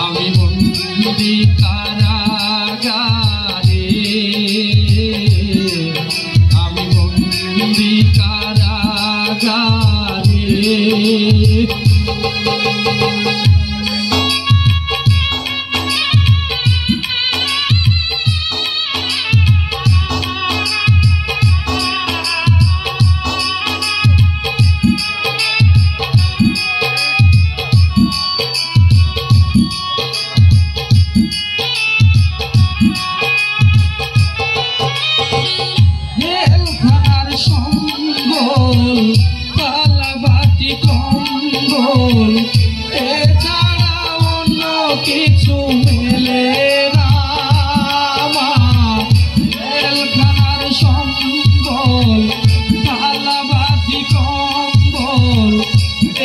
আমি বন্দি কারাগারে, আমি বন্দি কারাগারে। কালাবাটি কম্বল এছাড়া অন্য কিছু মেলে না। জেলখানার সম্বল কালাবাটি কম্বল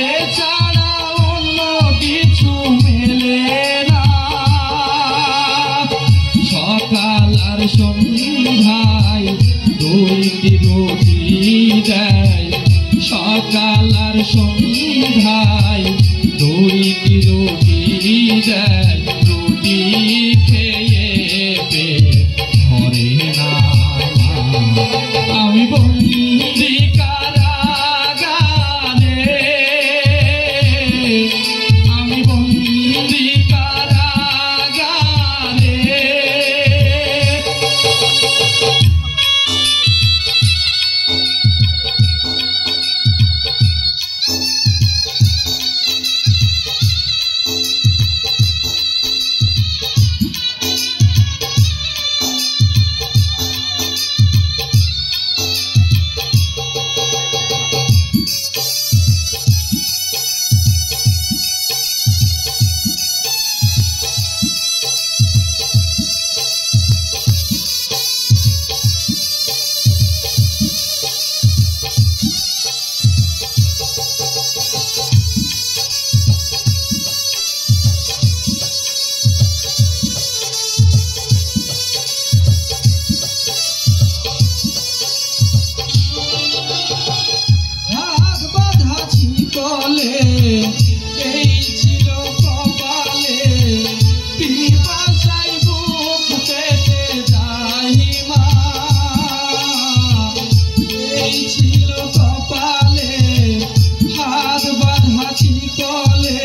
এছাড়া অন্য কিছু মেলে না। সকাল আর সন্ধ্যায় দুইটি রুটি দেয়, সকাল আর সন্ধ্যায় দুইটি রুটি দেয়। রুটি খেয়ে পেট ভরে না। আমি বন্দি কারাগারে, আমি বন্দি কারাগারে। এই ছিল কপালে, পিপাসায় বুক পেতে যায় মা। এই ছিল কপালে, হাত বাঁধা শিকলে,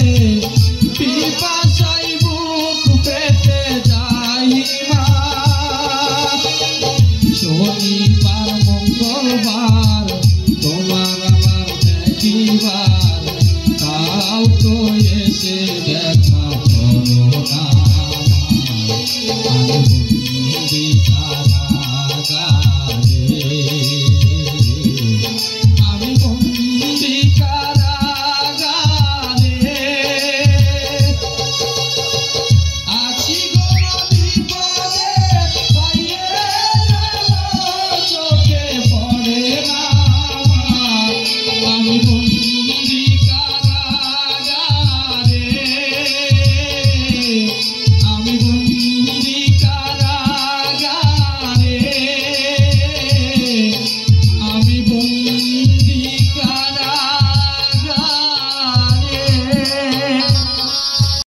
পিপাসায় বুক পেতে যায় মা। শনিবার মঙ্গলবার তোমার আমার দেখিবার, তাও তো এসে দেখা করো না।